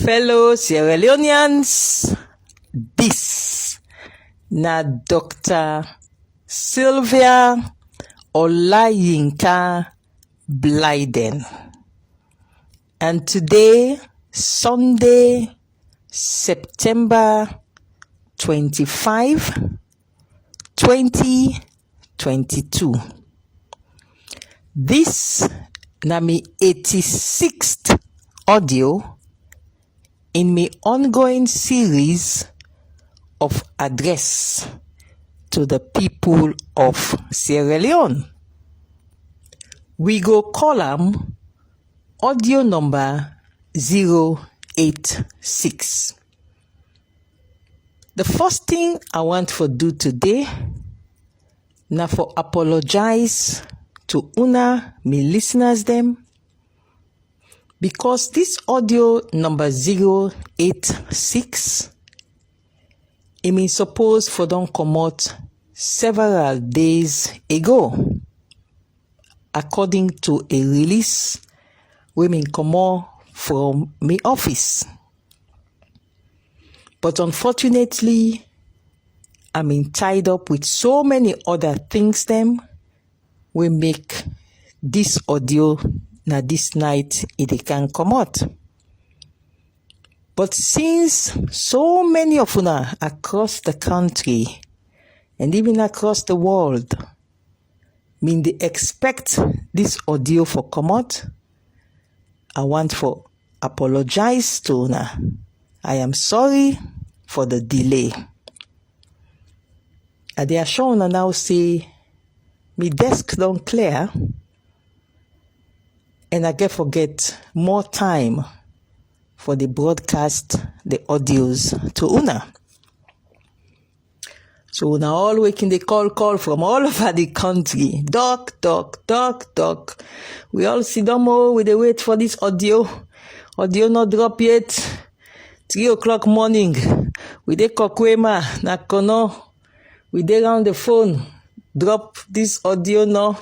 Fellow Sierra Leoneans, this na Dr. Sylvia Blyden. And today, Sunday, September 25, 2022. This na me 86th audio in my ongoing series of address to the people of Sierra Leone. We go call am audio number 086. The first thing I want to do today na for apologize to una, me listeners them, because this audio number 086, it means suppose for don't come out several days ago, according to a release women come out from my office. But unfortunately, I'm tied up with so many other things them we make this audio na this night it can come out. But since so many of una across the country and even across the world mean they expect this audio for come out, I want to apologize to una. I am sorry for the delay. And they are showing now say me desk don't clear and I forget more time for the broadcast the audios to una. So now all waking the call from all over the country. Doc. We all sit down with the wait for this audio. Audio not drop yet. 3:00 morning. We dey Kokwema na Kono. We dey on the phone. Drop this audio now.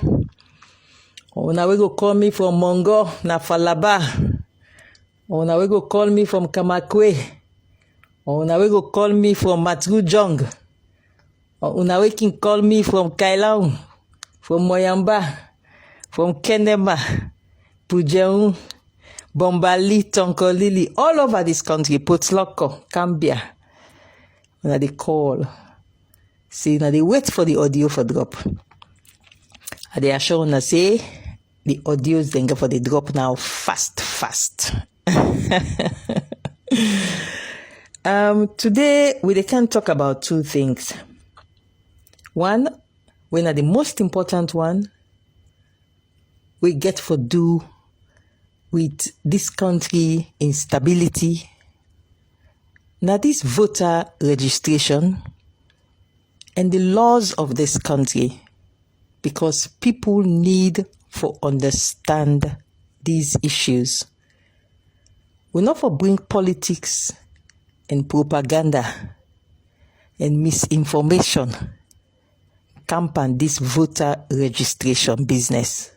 Oh, now we go call me from Mongo na Falaba. Oh, now we go call me from Kamakwe. Oh, now we go call me from Matrujong. Oh, now we can call me from Kailaung, from Moyamba, from Kenema, Pujeun, Bombali, Tonkolili, all over this country, Potloko, Cambia. Now they call. See, now they wait for the audio for drop. And they are showing us say the audios then go for the drop now fast. Today we can talk about two things. One, when are the most important one, we get for do with this country instability. Now this voter registration and the laws of this country, because people need to understand these issues. We not for bring politics and propaganda and misinformation campaign this voter registration business.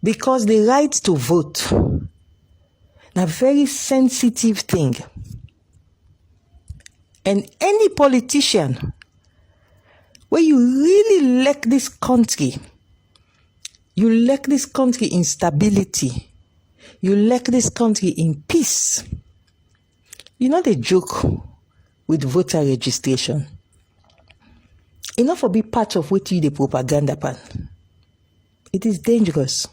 Because the right to vote a very sensitive thing. And any politician where you really lack this country, you lack this country in stability, you lack this country in peace. You know the joke with voter registration. Enough for be part of what you the propaganda pan. It is dangerous.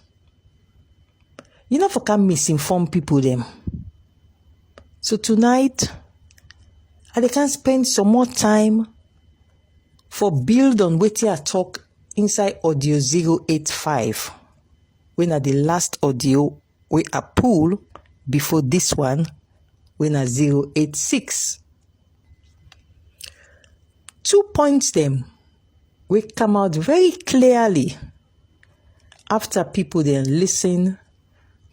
You know for can misinform people them. So tonight, I can spend some more time for build on what I talk inside audio 085. When at the last audio we are pull before this one, when at 086. 2 points them will come out very clearly after people then listen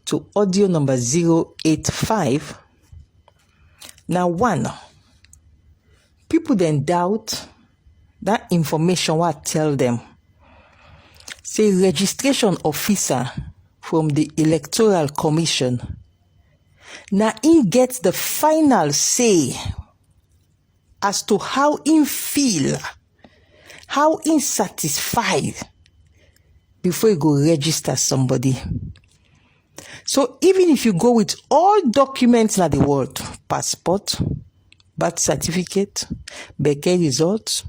to audio number 085. Now one, people then doubt that information what I tell them. Say registration officer from the Electoral Commission Now he gets the final say as to how he feel, how he satisfied before you go register somebody. So even if you go with all documents in the world, passport, birth certificate, birth results,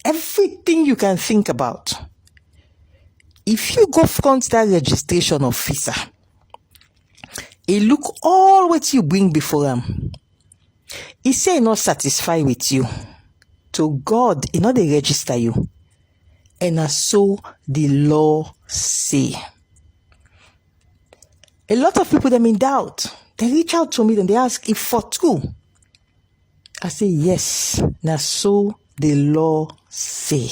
everything you can think about, if you go front that registration officer, he look all what you bring before him. He say he not satisfied with you. To God, he not they register you. And so the law say. A lot of people them in doubt. They reach out to me and they ask if for true. I say yes. Now so the law say.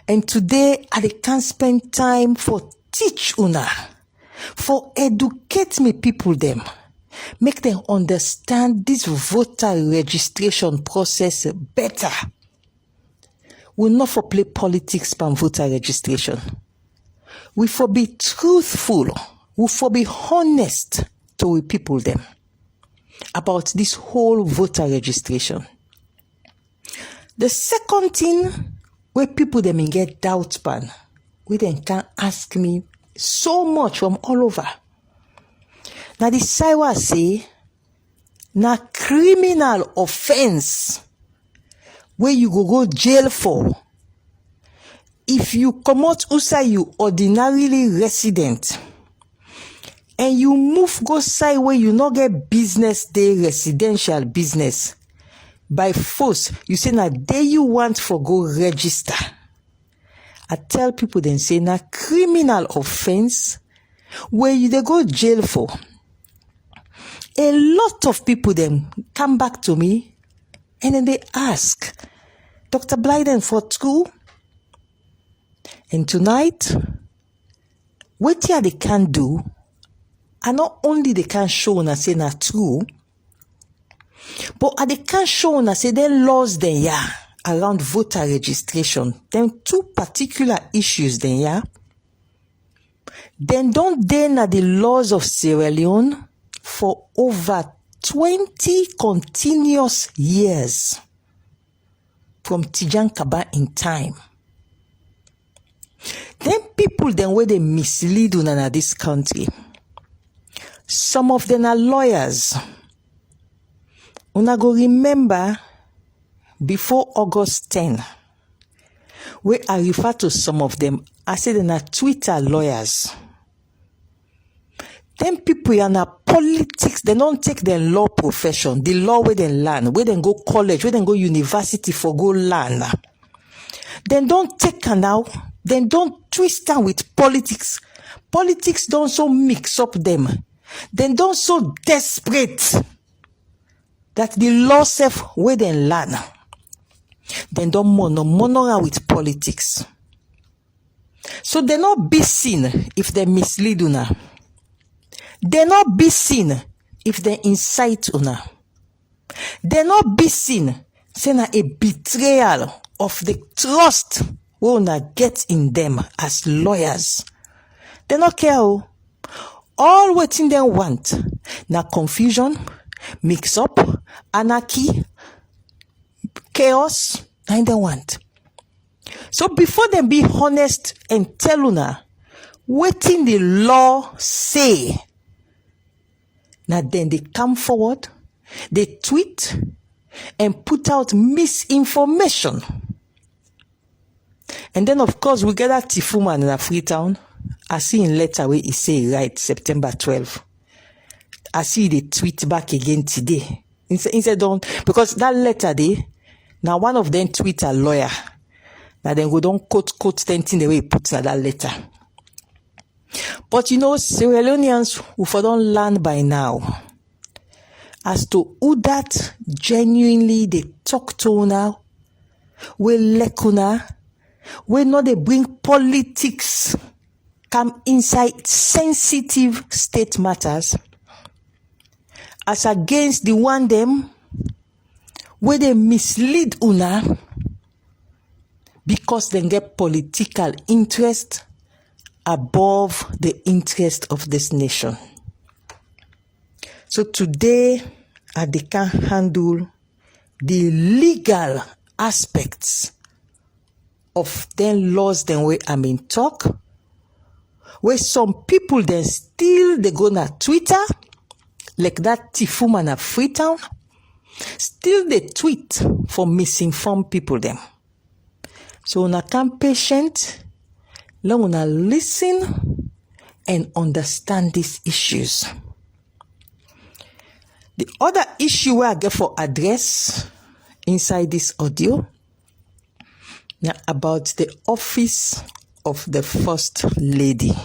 And today I can't spend time for teach una, for educate me people them, make them understand this voter registration process better. We not for play politics by voter registration. We for be truthful. We for be honest to we people them about this whole voter registration. The second thing where people them get doubt pan, we then can ask me so much from all over. Now the Saiwa say, na criminal offense where you go jail for. If you come out outside you ordinarily resident and you move go side where you not get business day residential business, by force, you say na day you want for go register. I tell people then say na criminal offense where you they go jail for. A lot of people then come back to me and then they ask, Dr. Blyden for school? And tonight, what they can do, and not only they can show and say na true, but they can show and say they laws then around voter registration. Then two particular issues then Then don't they na the laws of Sierra Leone for over 20 continuous years from Tijan Kaba in time. Then people then where they mislead una this country. Some of them are lawyers. Una go remember before August 10, where I refer to some of them, I said they are Twitter lawyers. Then people are na politics, they don't take their law profession, the law where they learn, where they go college, where they go university for go learn. Then don't take her now, then don't twist her with politics. Politics don't so mix up them. Then don't so desperate that the law self where they learn. Then don't mono with politics. So they not be seen if they mislead una. They not be seen if they incite una. They not be seen say na a betrayal of the trust we una get in them as lawyers. They not care. All waiting they want na confusion, mix up, anarchy, chaos, and they want. So before them be honest and tell una waiting the law say, now then they come forward, they tweet and put out misinformation. And then of course we get that Tifuma in a Freetown. I see in letter where he say right September 12. I see the tweet back again today. Instead don't, because that letter day, now one of them tweet a lawyer. Now then go don't quote thing the way he puts that letter. But you know, Sierra Leoneans who for don't learn by now as to who that genuinely they talk to now, we lekuna, we know they bring politics come inside sensitive state matters as against the one them where they mislead una because they get political interest above the interest of this nation. So today, I can handle the legal aspects of them laws them way I mean talk. Where some people then still they go na Twitter, like that thief woman at Freetown, still they tweet for misinformed people them. So una can patient, let una listen and understand these issues. The other issue where I get for address inside this audio now about the office of the First Lady.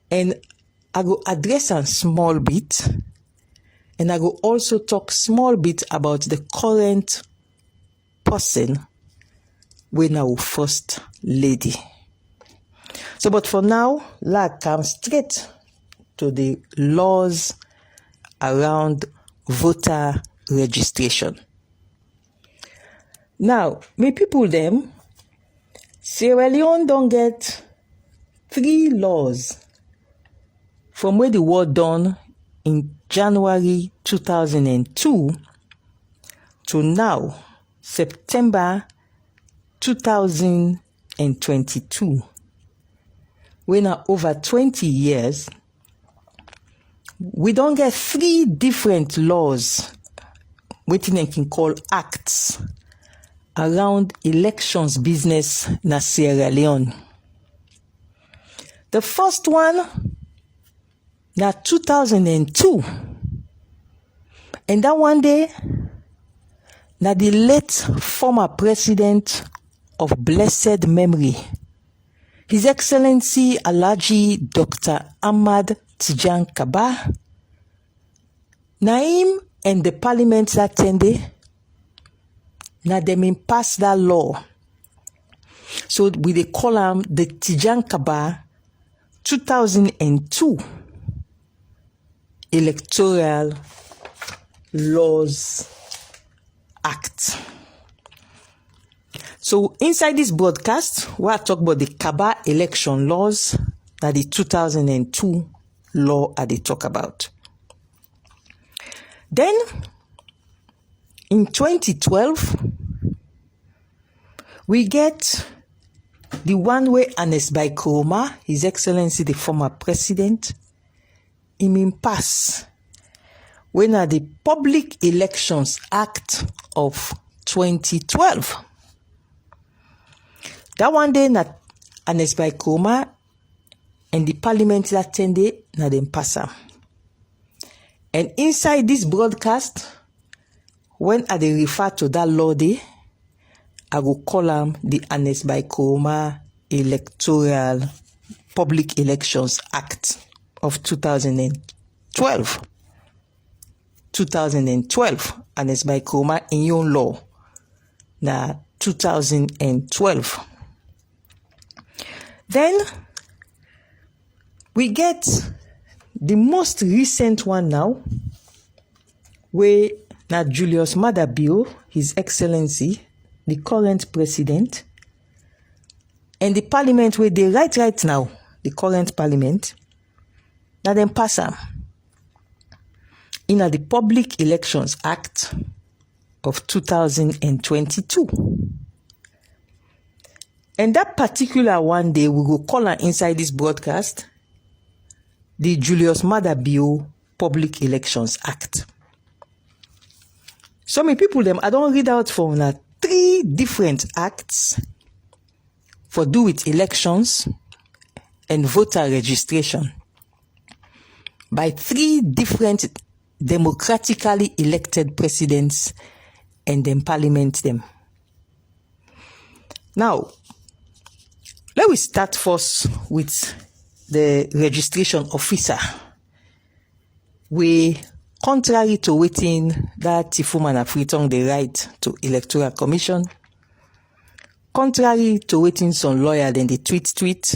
And I go address a small bit, and I go also talk small bit about the current person when our First Lady. So, but for now, let's come straight to the laws around voter registration. Now, me people them, Sierra Leone don't get 3 laws from where the war done in January 2002 to now, September 2022. When over 20 years, we don't get 3 different laws, what they can call acts, around elections business na Sierra Leone. The first one na 2002, and that one day na the late former president of blessed memory, His Excellency Alhaji Dr. Ahmad Tijan Kaba, Naim and the parliament that attended, na them pass that law. So we they call them the Tijan Kaba 2002 Electoral Laws Act. So inside this broadcast, we are talking about the Kaba election laws that the 2002 law that they talk about. Then in 2012, we get the one way Anes by Kuroma, His Excellency the former president, in pass when are the Public Elections Act of 2012. That one day na Anes by Kuroma and the parliament that attended na them pass am. And inside this broadcast, when I refer to that law day, I will call them the Anes by Kuroma Electoral Public Elections Act of 2012. 2012, Anes by Kuroma in your law. Na 2012. Then we get the most recent one now, where na Julius Maada Bio, His Excellency, the current president, and the parliament where they right now, the current parliament, now them pass am in the Public Elections Act of 2022. And that particular one day, we will call her inside this broadcast the Julius Maada Bio Public Elections Act. So many people them I don't read out from 3 different acts for do with elections and voter registration by 3 different democratically elected presidents and then parliament them. Now, let me start first with the registration officer. We, contrary to waiting that Tifuman have returned the right to Electoral Commission, contrary to waiting some lawyer then they tweet,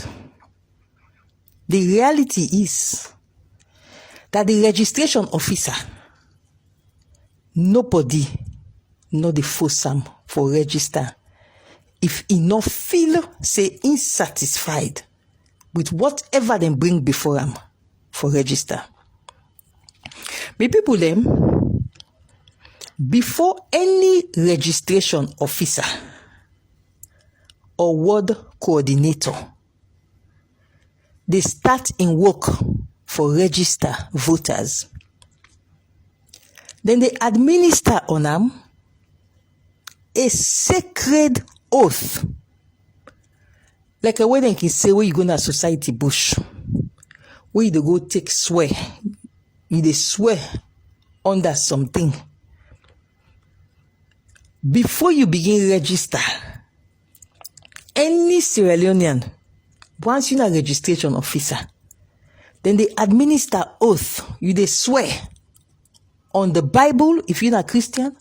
the reality is that the registration officer, nobody know the force am for register if he not feel say insatisfied with whatever they bring before him for register. My people them, before any registration officer or ward coordinator, they start in work for register voters. Then they administer on them a sacred oath. Like a way they can say where you go to society bush, where you go take swear, you dey swear under something. Before you begin register, any Sierra Leonean, once you're a registration officer, then they administer oath. You dey swear on the Bible if you're a Christian,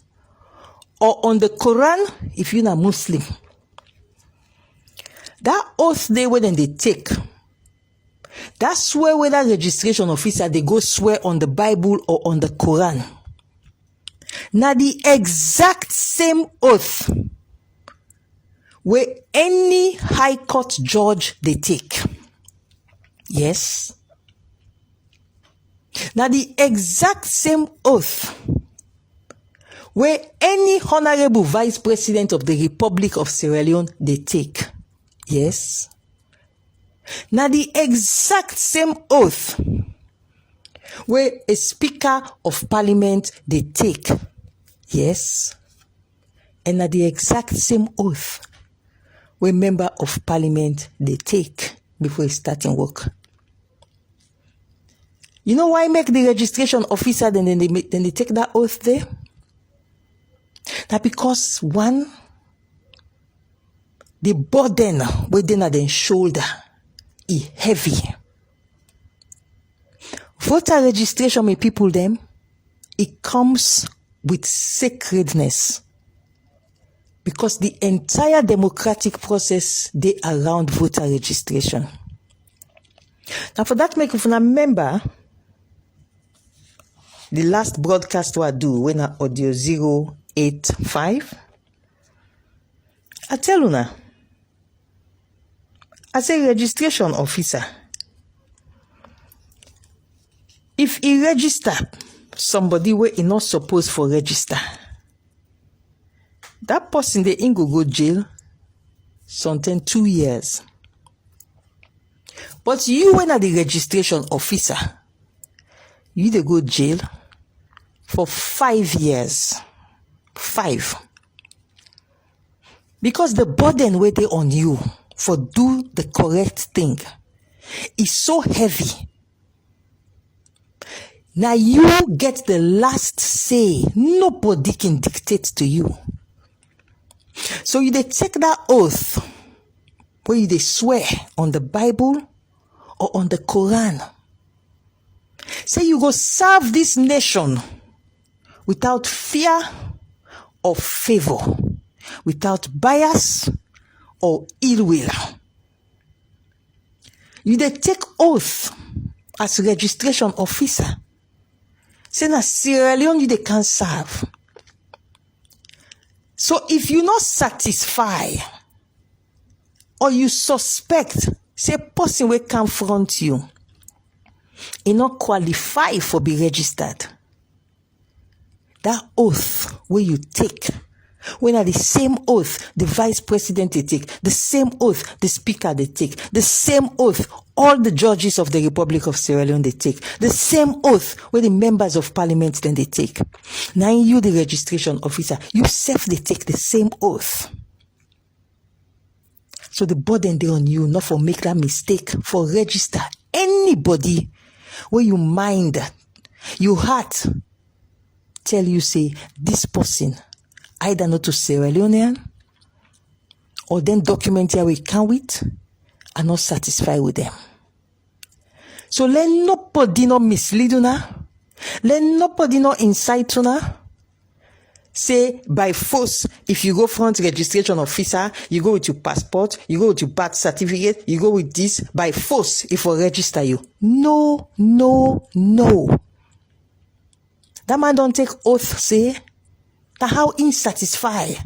or on the Quran if you're a Muslim. That oath they when they take, that swear with that registration officer, they go swear on the Bible or on the Quran. Now the exact same oath where any high court judge they take. Yes. Now the exact same oath where any honorable vice president of the Republic of Sierra Leone they take. Yes. Now the exact same oath where a speaker of parliament they take. Yes. And now the exact same oath where member of parliament they take before starting work. You know why make the registration officer then they take that oath there? That because one, the burden within their shoulder is heavy. Voter registration, my people, them, it comes with sacredness. Because the entire democratic process, they around voter registration. Now for that, make if you remember, the last broadcast I do when I audio 085, I tell you now, as a registration officer, if he register somebody where he not supposed for register, that person they in go jail something 2 years. But you when are the registration officer, you they go jail for 5 years. 5. Because the burden waiting on you for do the correct thing is so heavy. Now you get the last say. Nobody can dictate to you. So you they take that oath where you they swear on the Bible or on the Quran. Say you go serve this nation without fear or favor, without bias or ill will. You they take oath as registration officer. Say na Sierra Leone you they can serve. So if you not satisfy or you suspect, say person will confront you, he not qualify for be registered. That oath where you take, when are the same oath the vice president they take, the same oath the speaker they take, the same oath all the judges of the Republic of Sierra Leone they take, the same oath where the members of parliament then they take. Now you the registration officer, you self they take the same oath. So the burden they on you not for make that mistake for register anybody where you mind, you heart tell you say this person either not to Sierra Leonean or then document here we can with and not satisfied with them. So let nobody not mislead you now. Let nobody not incite you now. Say by force, if you go front registration officer, you go with your passport, you go with your birth certificate, you go with this, by force, if I register you. No, no, no. That man don't take oath, say, that how insatisfied.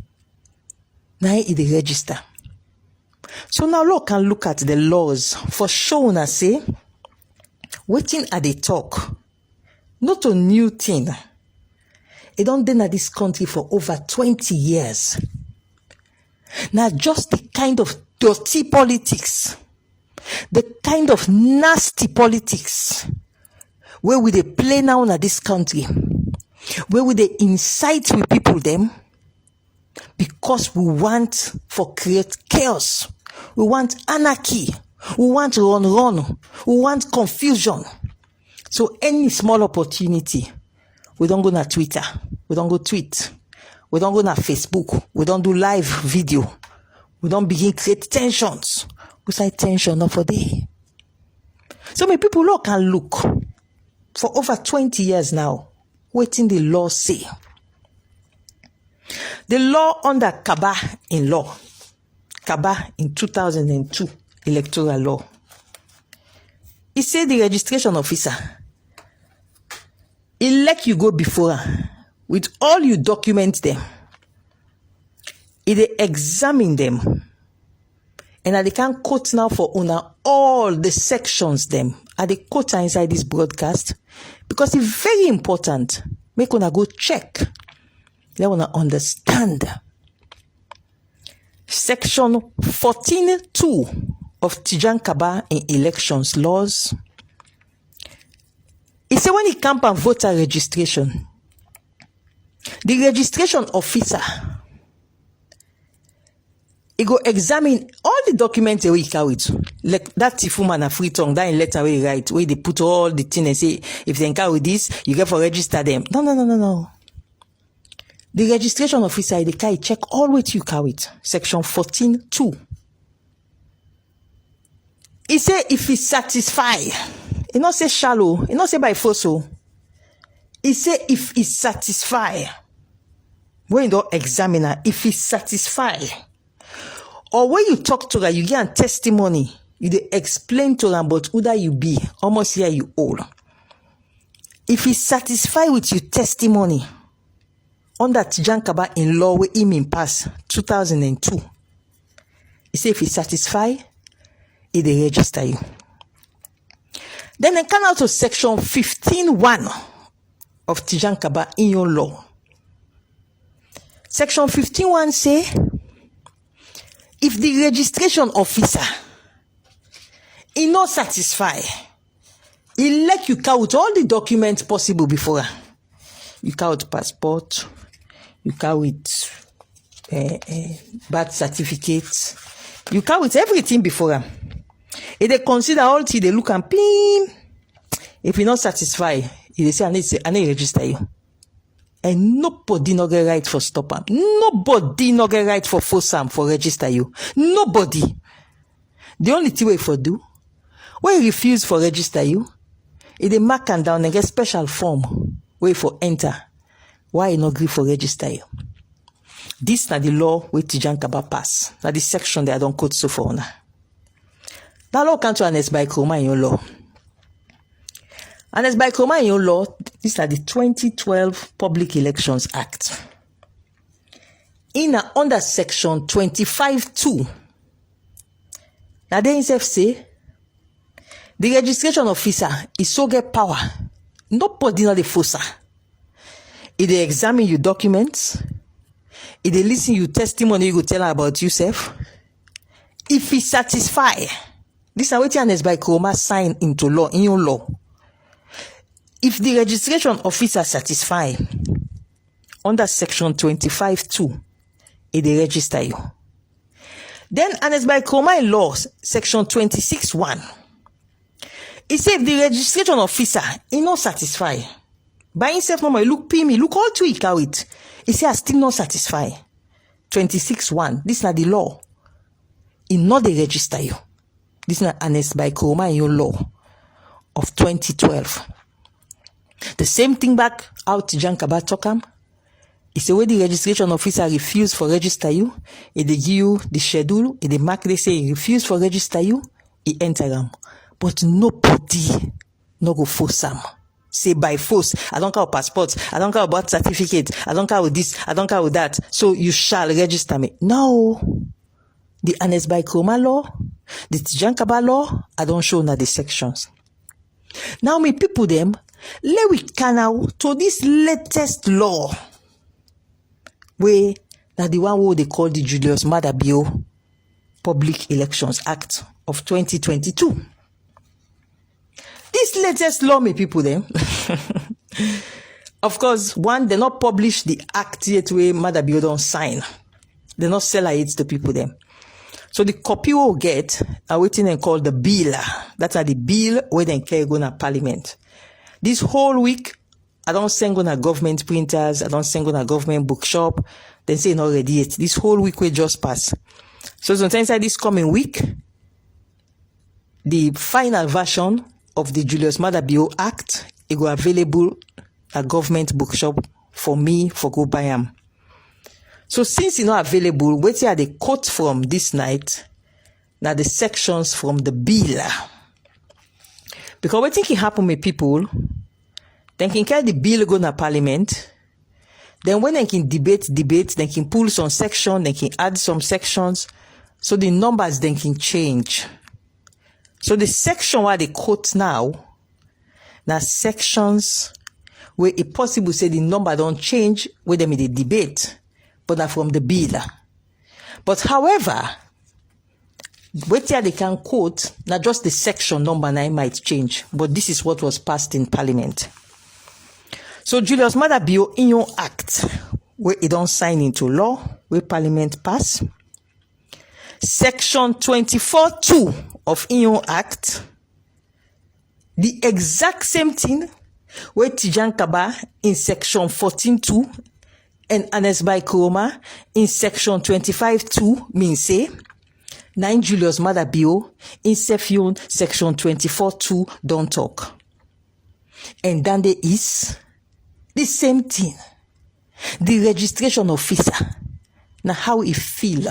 Now he the register. So now look at the laws for showing us, say, waiting at the talk. not a new thing. It don't been in this country for over 20 years. Now, just the kind of dirty politics, the kind of nasty politics where we they play now in this country, where we they incite with people them because we want for create chaos, we want anarchy, we want run, we want confusion. So any small opportunity, we don't go na Twitter, we don't go tweet, we don't go na Facebook, we don't do live video, we don't begin create tensions. We say tension not for day. So many people can look for over 20 years now, waiting the law say. The law under Kaba in law, Kaba in 2002 electoral law, it said the registration officer, he let you go before her with all you document them. They examine them. And they can quote now for all the sections them. And they quote inside this broadcast because it's very important. Make una go check. They wanna understand. Section 14.2 of Tijan Kaba in elections laws. It says when it comes to voter registration, the registration officer, he go examine all the documents we carry. Like that Tifuma free tongue, that in letter we write, where they put all the things and say, if they carry this, you get for register them. No. The registration officer, they can check all what you carry. Section 14.2. He say if he satisfy, he not say shallow, he not say by force. He say if he satisfy, when you don't examine her, if he satisfy, or when you talk to her, you get a testimony, you dey explain to her about who that you be, almost here you all. If he satisfy with your testimony, under Tijan Kaba in law where him in pass 2002, he say if he satisfy, he dey register you. Then they come out to section 15.1 of Tijan Kaba in your law. Section 15.1 say, if the registration officer is not satisfied, he let you count all the documents possible before her. You count passport, you count birth certificate, you count everything before her. If they consider all till they look and clean, if you're not satisfied, they say, I need to register you. And nobody no get right for stop am. Nobody no get right for force am for register you. Nobody. The only thing we for do, when you refuse for register you, if they mark and down and get special form, wait for enter. Why you no agree for register you? This na the law where Tijan Kaba pass. Na the section that I don't quote so far now. That law can't to by Kroma in your law. And as by Kroma in your law, this is the 2012 Public Elections Act. In under section 25.2, now they himself say, the registration officer is so get power. Nobody not the forcer. If they examine your documents, if they listen your testimony, you go tell her about yourself. If he satisfy, this is what you by Kroma sign into law, in your law. If the registration officer satisfy under section 25.2, they register you. Then, and as by Kroma in law, section 26.1, it says if the registration officer is not satisfied, by himself, no more, look me, look all to it, it. He says I still not satisfied. 26.1, this is not the law. He not they register you. This is not annexed by Kroma in your law of 2012. The same thing back out to Tijan Kaba Tokam. It's the way the registration officer refuse for register you. If they give you the schedule, if they mark they say he refuse for register you, he enter them. But nobody no go force them. Say by force, I don't care passports, I don't care about certificate, I don't care with this, I don't care with that. So you shall register me. No. The annexed by Kroma law, the Tijan Kaba law, I don't show now the sections. Now me people them, let we canal to this latest law where that the one who they call the Julius Maada Bill Public Elections Act of 2022. This latest law, my people, them. Of course, one, they not publish the act yet where Maada Bill don't sign. They not sell it to people, them. So the copy we'll get are waiting and called the bill. That's the bill where they can go to parliament. This whole week, I don't send on a government printers, I don't send on a government bookshop. Then say not ready yet. This whole week will just pass. So sometimes like this coming week, the final version of the Julius Maada Bill Act, it will available at government bookshop for me for go buy them. So since it's not available, wait here the quote from this night, now the sections from the bill. Because what think it happen with people, then can carry the bill go to parliament, then when they can debate, they can pull some section, they can add some sections, so the numbers then can change. So the section where they quote now sections where it possible say the number don't change where them in the debate, but are from the bill. But however, wait here they can quote, not just the section number 9 might change, but this is what was passed in parliament. So Julius Maada Bill in your act, where it don't sign into law, where parliament pass. Section 24(2) of your act, the exact same thing where Tijan Kaba in section 14(2) and Anesbai Kuroma in section 25(2) means say 9 Julius Maada Bill in section 24(2) don't talk. And then there is the same thing. The registration officer, now how he feel,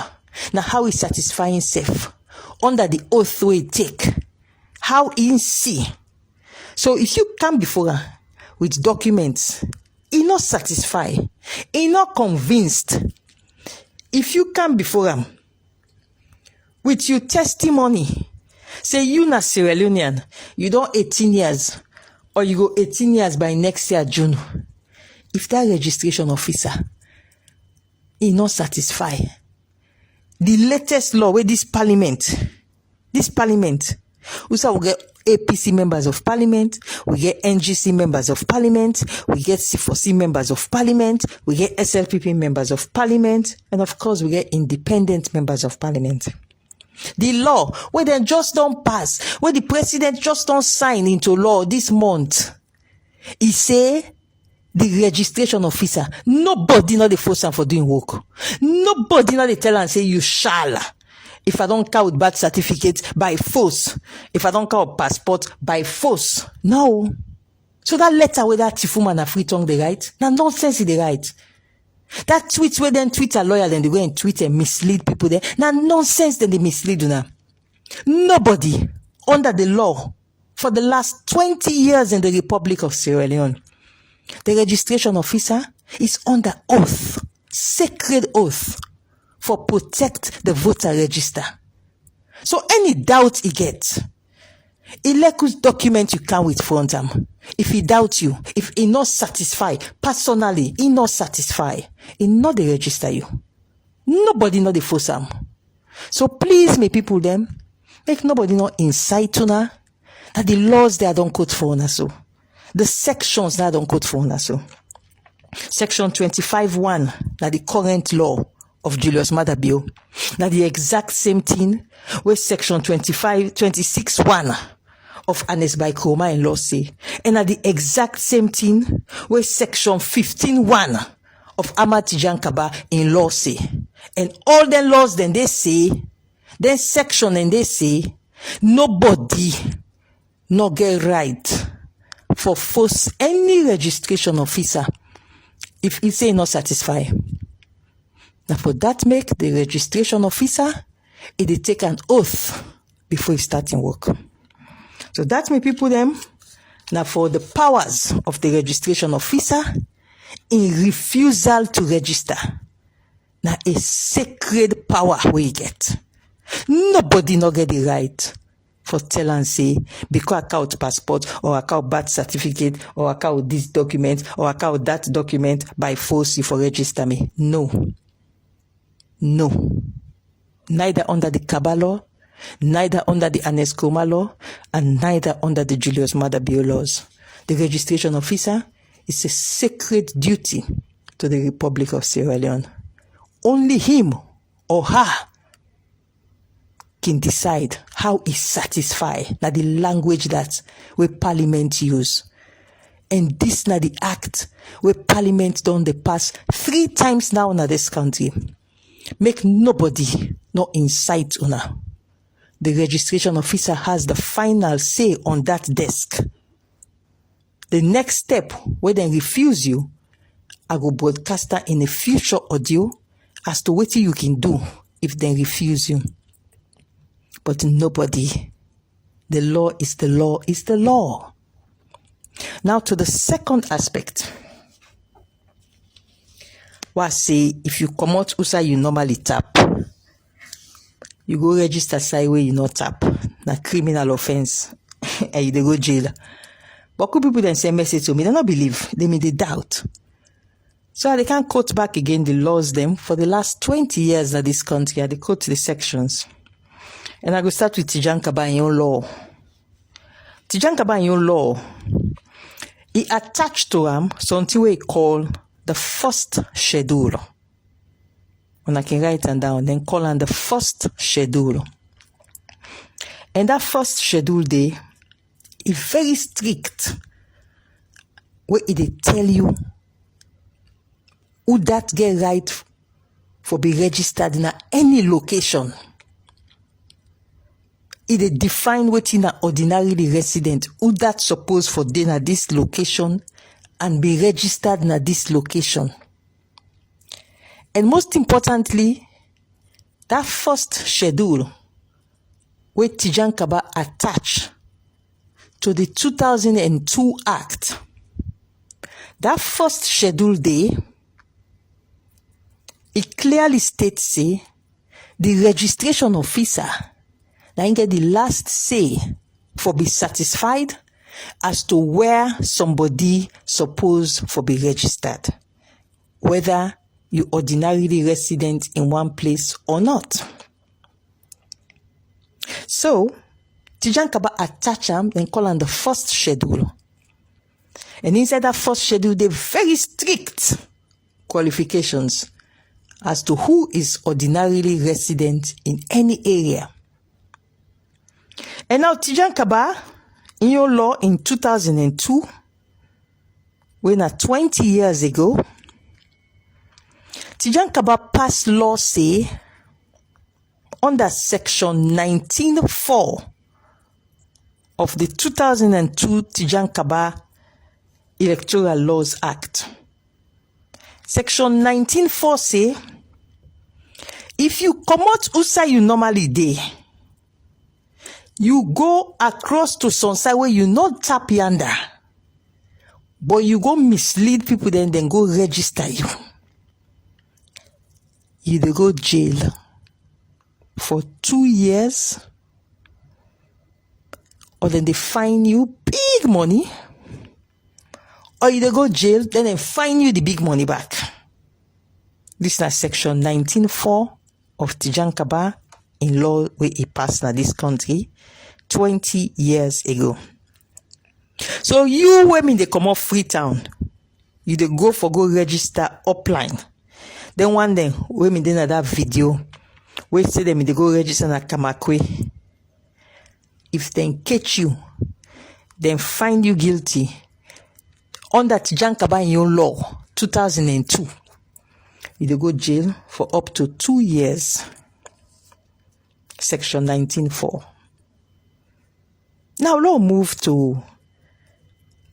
now how he satisfy himself under the oath we take, how he see. So if you come before her with documents, he not satisfied, he not convinced. If you come before him with your testimony, say you na Sierra Leonean, you don't 18 years, or you go 18 years by next year June. If that registration officer is not satisfied, the latest law where this parliament, we say we get APC members of parliament, we get NGC members of parliament, we get C4C members of parliament, we get SLPP members of parliament, and of course we get independent members of parliament. The law where they just don't pass, where the president just don't sign into law this month, he say the registration officer, nobody not the force for doing work. Nobody not the tell and say you shall. If I don't count birth certificate by force, if I don't count passport by force, no. So that letter where that Tifuma na free tongue they write, now nonsense they write. That tweet where then tweet a lawyer, then they go and tweet and mislead people there. Now nonsense then they mislead you now. Nobody under the law for the last 20 years in the Republic of Sierra Leone, the registration officer is under oath, sacred oath, for protect the voter register. So any doubt he gets, he like whose document you come with front him. If he doubt you, if he not satisfied, personally, he not satisfied, he not they register you. Nobody not they force him. So please, my people them, make nobody not incite to now that the laws they don't quote for us so. The sections that don't quote for us so. Section 25(1, that the current law of Julius Maada Bill. Now the exact same thing with section 26(1 of Anesbai Kuroma in law say. And at the exact same thing with section 15(1 of Ahmad Tijan Kaba in law say. And all the laws then they say, then section and they say, nobody no get right for force any registration officer if he say not satisfied. Now for that make the registration officer, they take an oath before he starting work. So that may people them. Now for the powers of the registration officer in refusal to register. Now a sacred power we get. Nobody no get the right for tell and say, because I out passport, or I out birth certificate, or I out this document, or I out that document by force for register me. No. Neither under the Kaba law, neither under the Anes Kroma law, and neither under the Julius Maada Bio laws. The registration officer is a sacred duty to the Republic of Sierra Leone. Only him or her can decide how he satisfy na the language that we Parliament use. And this na the act where Parliament done the pass 3 times now in this country. Make nobody not incite una. The registration officer has the final say on that desk. The next step, where they refuse you, I go broadcast that in a future audio as to what you can do if they refuse you. But nobody. The law is the law is the law. Now to the second aspect. What I say, if you come out outside you normally tap, you go register side where you not tap. Na criminal offense. And you dey go jail. But could people then send message to me? They not believe. They may they doubt. So they can't quote back again the laws them for the last 20 years that this country. They quote the sections. And I go start with Tijan Kaba in your law. Tijan Kaba in your law, he attached to him something we call the first schedule. When I can write it down, then call on the first schedule. And that first schedule day is very strict. Where it tell you who that get right for be registered in any location. It define what in an ordinarily resident who that supposed for then at this location and be registered in this location. And most importantly, that first schedule where Tijan Kaba attached to the 2002 Act. That first schedule day, it clearly states say the registration officer now get the last say for be satisfied as to where somebody supposed for be registered, whether you ordinarily resident in one place or not. So, Tijan Kaba attach them, then call on the first schedule. And inside that first schedule, they very strict qualifications as to who is ordinarily resident in any area. And now Tijan Kaba, in your law in 2002, when 20 years ago, Tijan Kaba passed law say under section 19.4 of the 2002 Tijan Kaba Electoral Laws Act. Section 19.4 say, if you come out outside you normally dey, you go across to some side where you not tap yonder, but you go mislead people then go register you. You dey go jail for 2 years, or then they fine you big money, or you dey go jail, then they fine you the big money back. This is section 19.4 of Tijan Kaba in law where it passed in this country 20 years ago. So you women they come off Freetown, you they go register upline. Then one day women did that video where say them they go register na Kamakwe. If they catch you, then find you guilty under Tijan Kaba in your law 2002. You go jail for up to 2 years. Section 19.4. Now let's move to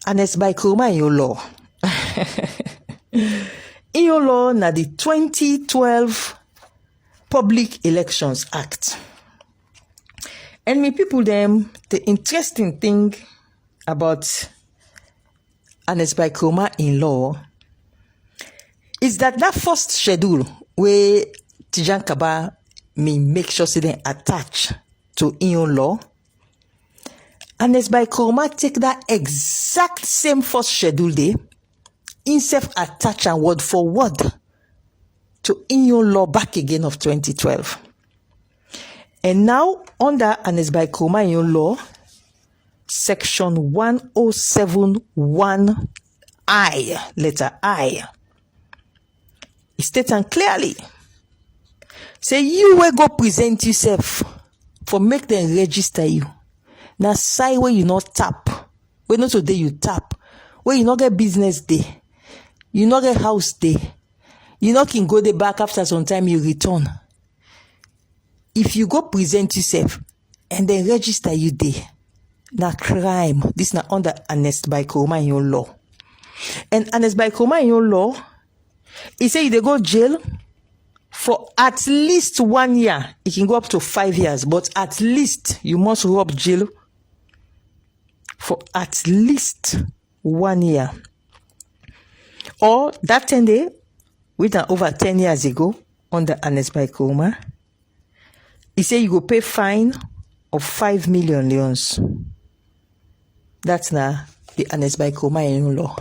Anes Kroma in your law. In your law, na the 2012 Public Elections Act. And me people them, the interesting thing about Anes Kroma in law is that first schedule where Tijan Kaba may make sure they attach to in law, And as by Kuroma take that exact same first schedule day, himself attach and word for word to Union law back again of 2012. And now, under Anes by Kuroma Union law, section 1071I, letter I, it states and clearly, say you will go present yourself for make them register you. Now side where you not tap, where not today you tap, where you not get business day, you not get house day, you not can go the back after some time you return. If you go present yourself and then register you there, na crime. This na under Anes by Kuroma in your law. And Anes by Kuroma in your law, he say they go jail for at least 1 year. It can go up to 5 years, but at least you must rob jail for at least 1 year. Or that 10 day, written over 10 years ago, under Anes by Kuroma, he say you go pay fine of 5 million leons. That's now the Anes by Kuroma in law.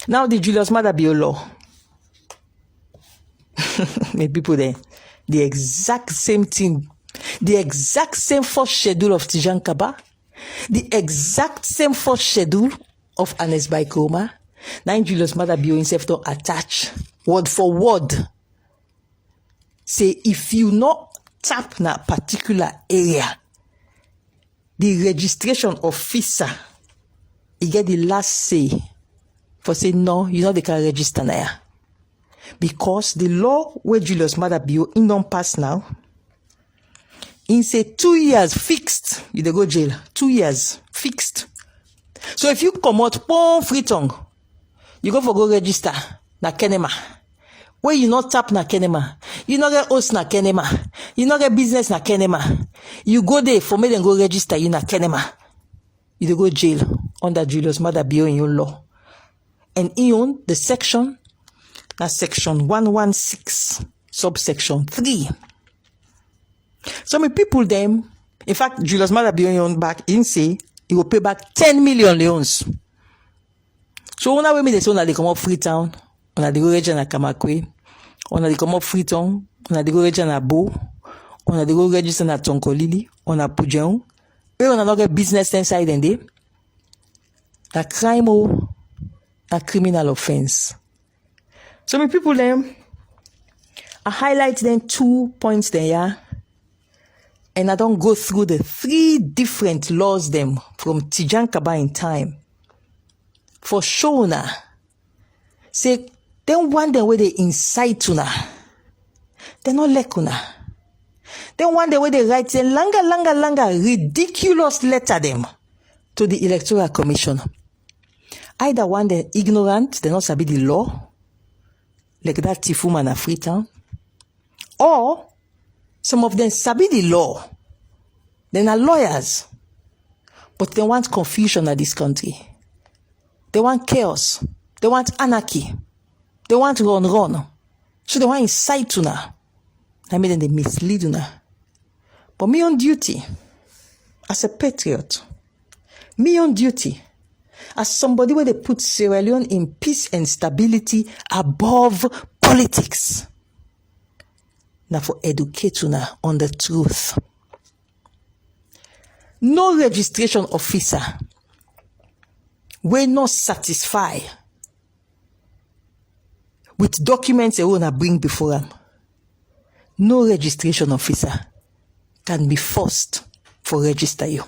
Now the Julius Mother be law. Make people there. The exact same thing. The exact same first schedule of Tijan Kaba. The exact same first schedule of Anes by Kuroma. Now Julius Mother be himself to attach word for word. Say if you not tap na particular area, the registration officer, he get the last say for say no, you know they can register now. Because the law where Julius Mother Bio in don't pass now, in say 2 years fixed, you dey go jail. 2 years fixed. So if you come out pon free tongue, you go for go register na Kenema. Where you not tap na Kenema, you not get host na Kenema, you not get business na Kenema. You go there for me then go register you na Kenema. You dey go jail under Julius Mother Bio in your law. And in the section, that's section 116, subsection 3. So many people them, in fact, Julius Mother Bio in back in say he will pay back 10 million leons. So when we say they come up Freetown, when they go register na Kamakwe, when they come up Freetown, when they go register na Bo, when they go register na Tonkolili, on a Pujeon, we on not get business inside and they, a crime or a criminal offense. So many people them, I highlight them 2 points there, and I don't go through the 3 different laws them from Tijan Kaba in time. For sure now, say, then one day where they incite una, they not like una. Then one day where they write a longer, ridiculous letter them to the Electoral Commission. Either one they ignorant, they not sabi the law, like that Tifuma na Freetown, or some of them sabi the law, they are lawyers, but they want confusion in this country. They want chaos. They want anarchy. They want run. So they want incite una. I mean, they mislead una. But me on duty, as a patriot, me on duty, as somebody where they put Sierra Leone in peace and stability above politics. Now for educate una on the truth. No registration officer will not satisfy with documents they wanna bring before them. No registration officer can be forced for register you.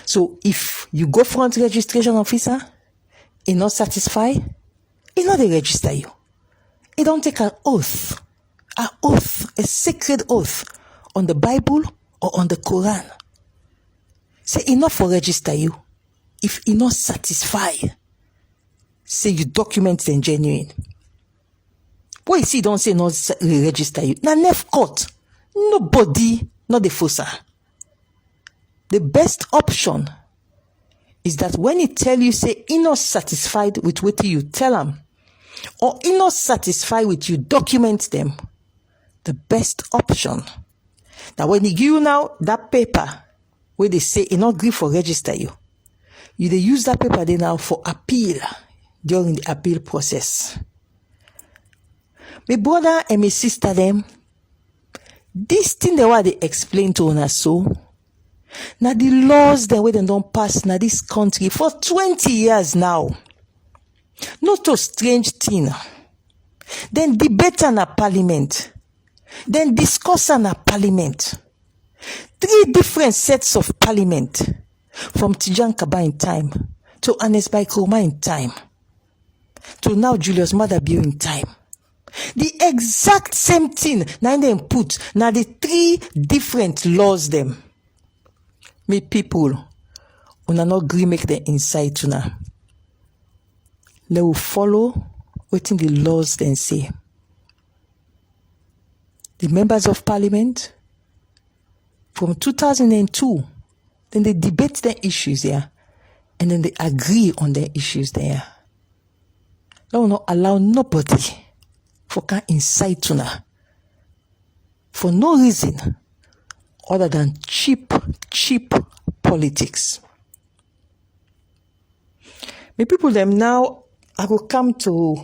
So if you go front registration officer, he not satisfy, he not they register you. He don't take an oath, a sacred oath on the Bible or on the Quran. Say enough for register you. If he not satisfy, say you document them genuine. What you see don't say not register you. Now left court, nobody, not the fossa. The best option is that when he tell you, say he not satisfied with what you tell him, or he not satisfied with you document them. The best option that when he give you now that paper where they say e not gree for register you. You dey use that paper dey now for appeal during the appeal process. My brother and my sister them, this thing they what they explain to us so. Now the laws the way they don't pass now this country for 20 years now. Not a strange thing. Then debate in a parliament. Then discuss in a parliament. 3 different sets of parliament. From Tijan Kaba in time, to Anes Baikoma in time, to now Julius Madabio in time. The exact same thing, now they put, now the 3 different laws them. Me people, una not agree make the insight to now. They will follow waiting the laws then say. The members of parliament, from 2002, then they debate the issues there, and then they agree on the issues there. They will not allow nobody for can incite to now for no reason other than cheap politics. My people them now, I will come to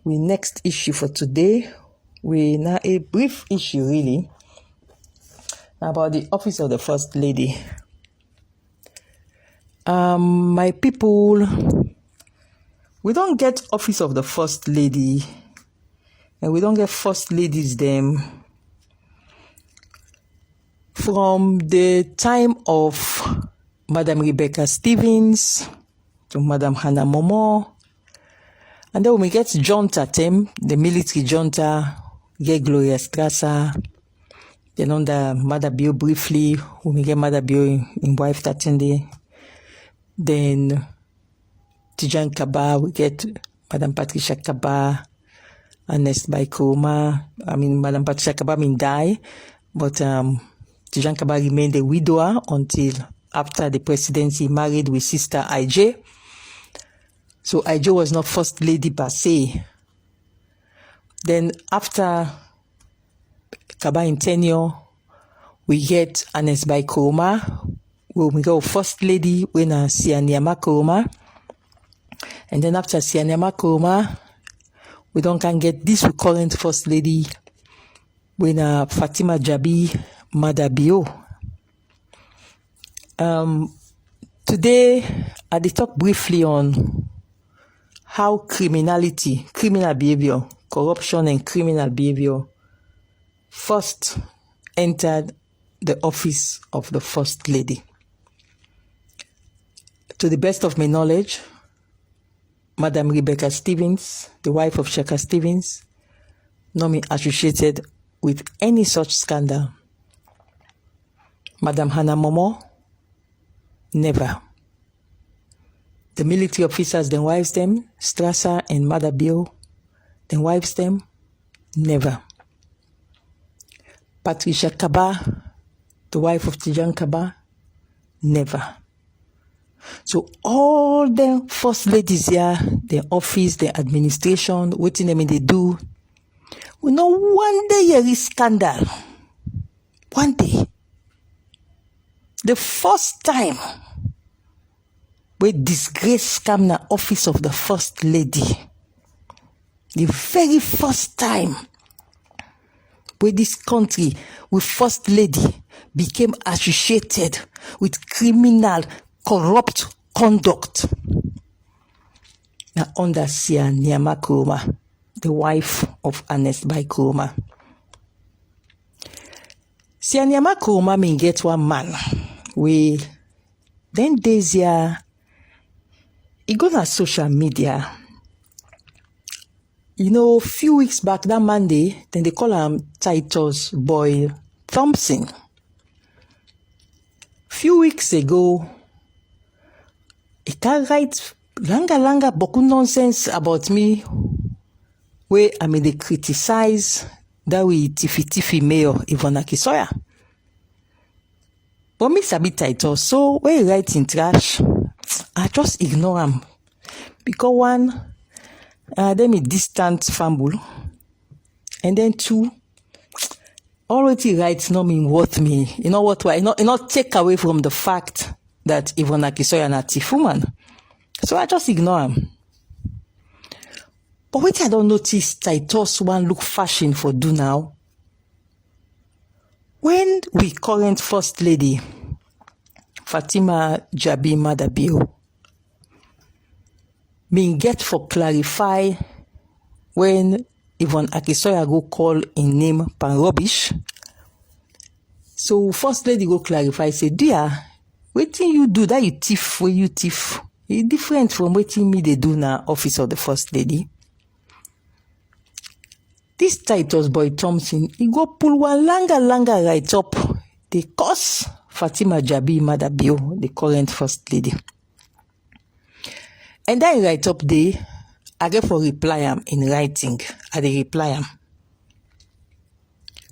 the next issue for today. We now a brief issue really about the office of the First Lady. My people, we don't get office of the First Lady, and we don't get First Ladies them from the time of Madam Rebecca Stevens to Madam Hannah Momo, and then when we get junta them, the military junta, get Gloria Strasser, then under Mother Bio briefly, when we get Mother Bio in wife Tatende. Then Tijan Kaba, we get Madam Patricia Kaba, Ernest Baikoma. Madam Patricia Kaba die, but Tijan Kaba remained a widower until after the presidency, married with sister IJ. So IJ was not First Lady per se. Then after Kaba in tenure, we get Ernest Baikoma. We go First Lady when Sianyama Kuruma. And then after Sianyama Kuruma, we don't can get this current First Lady when Fatima Jabi Madabio. Today, I will talk briefly on how criminal behavior, corruption and criminal behavior first entered the office of the First Lady. To the best of my knowledge, Madam Rebecca Stevens, the wife of Shaka Stevens, not me associated with any such scandal. Madam Hannah Momo, never. The military officers, then wives them, Strasser and Mother Bill, then wives them, never. Patricia Kaba, the wife of Tijan Kaba, never. So all the First Ladies here, their office, their administration, what in them they do, we know one day there is scandal. One day. The first time we disgrace scam na office of the First Lady. The very first time where this country with First Lady became associated with criminal corrupt conduct. Now under Sia Nyama Kuruma, the wife of Ernest Baikoma. Sia Nyama Kuruma may get one man. We then days here, he goes on social media. You know, few weeks back, that Monday, then they call him Titus Boy Thompson. Few weeks ago, he can write langa boku nonsense about me, where they criticize that we tiffy mayor Ivona Kisoya. But me sabi Titus, so when he writes in trash, I just ignore him. Because one, then me distant fumble. And then two, all what he writes not mean worth me. You know what? Why? Not take away from the fact that Yvonne Akisoya na thief woman. So I just ignore him. But what I don't notice, Titus one look fashion for do now. When we current First Lady, Fatima Jabi Madabio, mean get for clarify when Yvonne Akisoya go call in name pan rubbish. So First Lady go clarify, say, dear, wetin you do that you thief where you thief? It's different from wetin me they do now office of the First Lady. This Titus boy Thompson, he go pull one langa right up. They curse Fatima Jabi Madabio, the current First Lady. And then right up there, I get for reply am in writing. I dey reply am.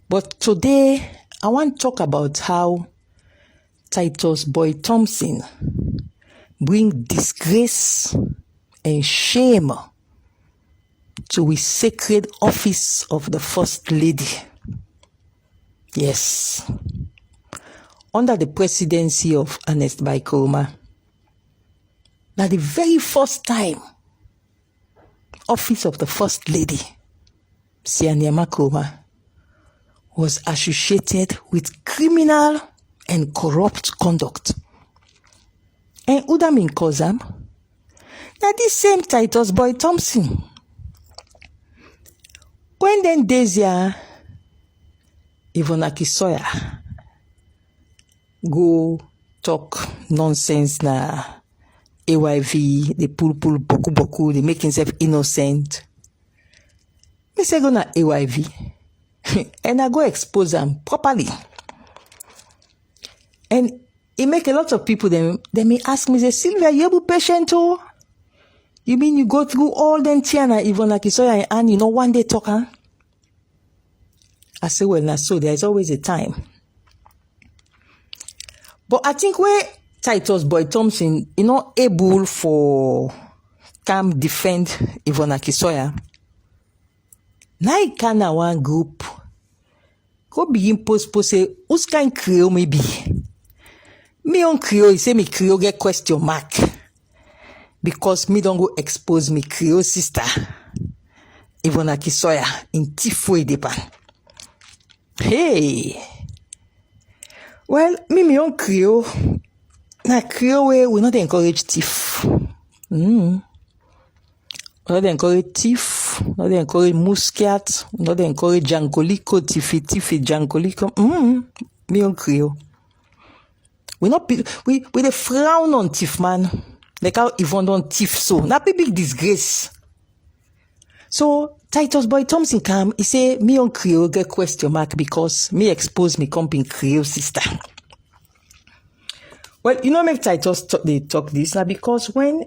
But today, I want to talk about how Titus boy Thompson bring disgrace and shame to his sacred office of the First Lady. Yes. Under the presidency of Ernest Bai Koroma. Now the very first time office of the First Lady, Sianyama Koroma, was associated with criminal and corrupt conduct. And Udamin Kozam, now this same Titus boy Thompson. When then Desia Yvonne Akisoya go talk nonsense na AYV, they pull boku, they make himself innocent. Me say go na AYV and I go expose them properly. And it make a lot of people they may ask me, say, Sylvia, you able patient too? You mean you go through all them Tiana, Yvonne Akisoya and you know one day talk, huh? I say, well, now so there is always a time. But I think where Titus boy Thompson, able for come defend Yvonne Akisoya, now he can one group go begin post say, who's kind Creole maybe? Me on Creole, he say me Creole get question mark. Because me don't go expose me Creole sister, Yvonne Akisoya, in Tifo Depan. Hey! Well, me on Creole, na Creole way we not encourage thief. We not encourage thief, not encourage muscat, not encourage jangoliko, tifi, jangoliko. Me on Creole. We the frown on thief, man. Like how Yvonne don't thief so. Na big disgrace. So, Titus boy Thompson come, he say, me on Creole get question mark because me expose me company Creole sister. Well, make Titus they talk this now because when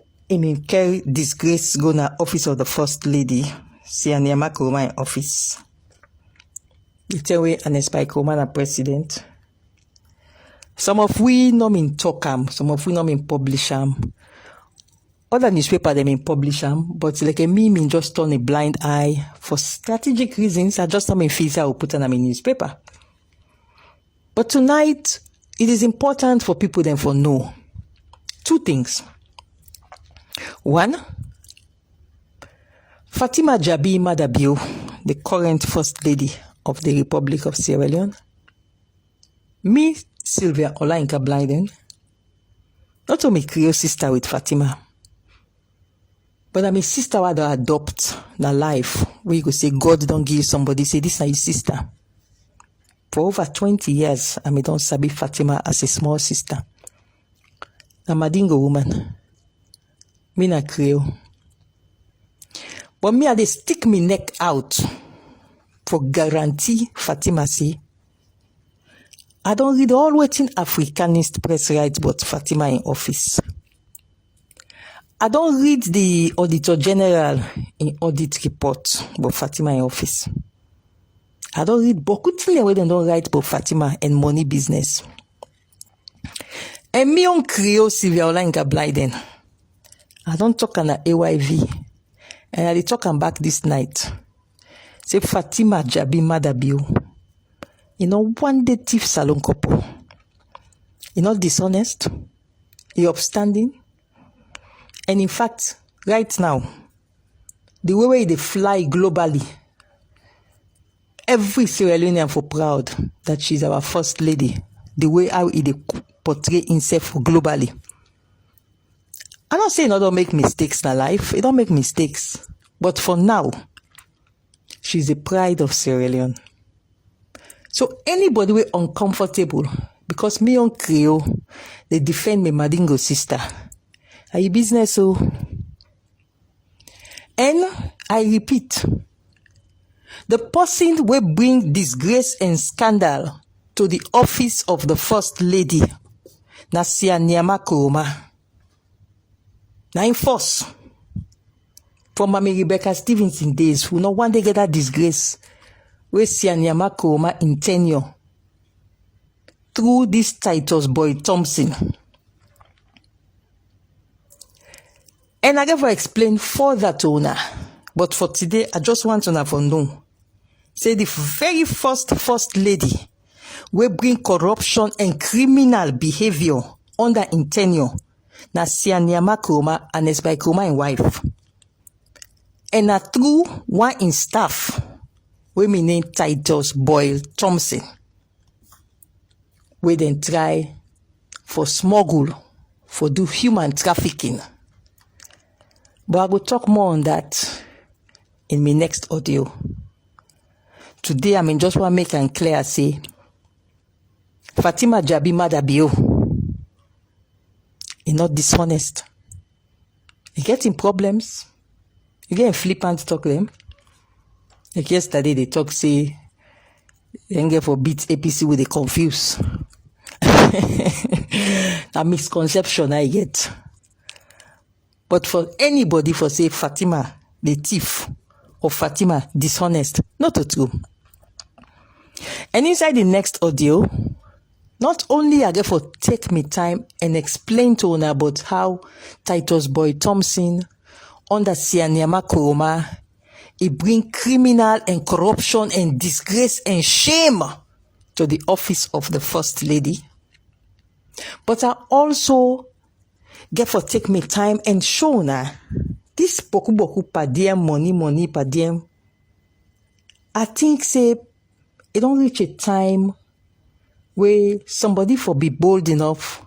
carry disgrace go na office of the First Lady, Sianyama Koroma in office. You tell we Ernest Bai Koroma na president. Some of we no mean talk some of we no mean publish Other newspaper they mean publish but like a me just turn a blind eye for strategic reasons. I just not mean feel I will put on a newspaper. But tonight it is important for people then for know two things. One, Fatima Jabi Madabio, the current First Lady of the Republic of Sierra Leone. Me, Sylvia Blyden, not only Creole sister with Fatima, but I'm a sister who adopt the life where you go say God don't give somebody, say this is your sister. For over 20 years, I don't sabi Fatima as a small sister. I'm a dingo woman. Me na Creole. But me I dey stick me neck out for guarantee Fatima say I don't read all waiting Africanist press rights but Fatima in office. I don't read the Auditor General in audit report but Fatima in office. I don't read Bokutin where they don't write but Fatima and money business. And me on Creole Sylvia Blyden. I don't talk on a AYV. And I dey talk am back this night. Say Fatima Jabi Madabio one day thief salon couple. Dishonest, upstanding. And in fact, right now, the way they fly globally, every Sierra Leonean for proud that she's our first lady. The way how he portray himself globally. I'm not saying I don't make mistakes in her life. It don't make mistakes. But for now, she's the pride of Sierra Leone. So anybody we uncomfortable, because me on Creole, they defend me Madingo sister. Are you business so? And I repeat, the person will bring disgrace and scandal to the office of the First Lady, Nasia Nyama Kuruma. Now in force, from Mami Rebecca Stevenson days, who no one day get that disgrace, we see Nyama Kuruma in tenure through this Titus Boy Thompson. And I never explain further to Una, but for today, I just want to know. Say the very first lady will bring corruption and criminal behavior under in tenure. Na Sianyama Kuruma and Esbai Kuruma in wife. And na through one in staff, we name Titus Boyle Thompson. We then try for smuggle, for do human trafficking. But I will talk more on that in my next audio. Today, just want to make it clear, say, Fatima Jabi Madabio, he's not dishonest. He getting problems. You getting flippant talk them. Like yesterday, they talk, say, they get for beat APC with the confuse. A misconception I get. But for anybody for say Fatima, the thief, or Fatima, dishonest, not true. And inside the next audio, not only I get for take me time and explain to Una about how Titus Boy Thompson under Sianyama Kuruma, he bring criminal and corruption and disgrace and shame to the office of the First Lady. But I also get for take me time and show Una this boku per diem money per diem. I think say it don't reach a time where somebody for be bold enough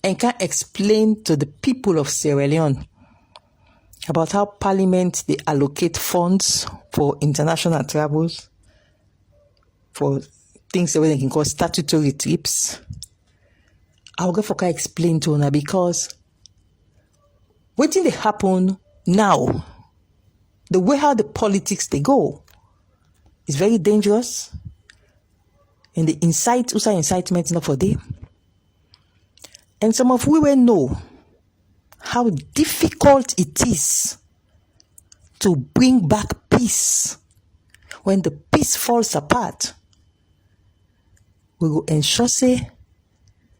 and can explain to the people of Sierra Leone about how Parliament they allocate funds for international travels, for things that they can call statutory trips. I'll go for can explain to Una because what did they happen now? The way how the politics they go is very dangerous. And the incitement not for them. And some of we will know how difficult it is to bring back peace when the peace falls apart. We will ensure say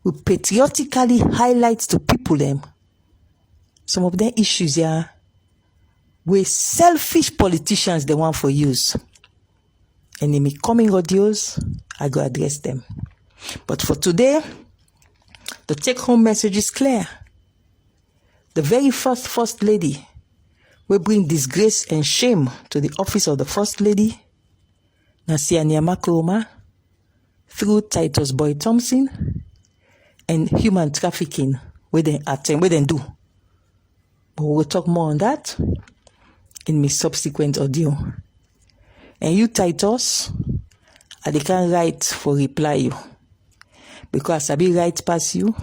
we patriotically highlight to people them some of their issues here where selfish politicians they want for use. And in my coming audios, I go address them. But for today, the take-home message is clear. The very first lady will bring disgrace and shame to the office of the First Lady, Nasia Nyama Kuruma, through Titus Boy Thompson, and human trafficking, where they do. But we will talk more on that in my subsequent audio. And you, Titus, I can't write for reply you. Because I be write past you,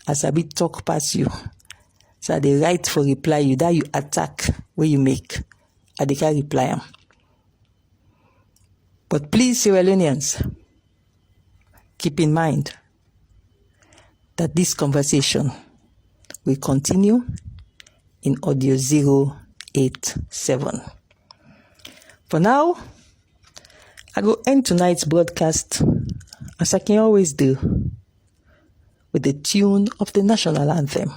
as I be talk past you. So I dey write for reply you, that you attack where you make. I can't reply them. But please, Sierra Leoneans, keep in mind that this conversation will continue in audio 087. For now, I go end tonight's broadcast as I can always do with the tune of the national anthem.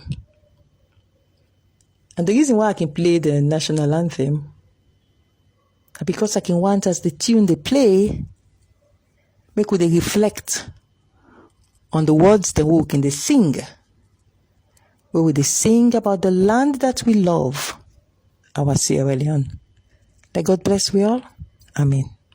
And the reason why I can play the national anthem is because I can want as the tune they play make we dey reflect on the words that we can sing, where we dey sing about the land that we love, our Sierra Leone. Let God bless we all. Amen.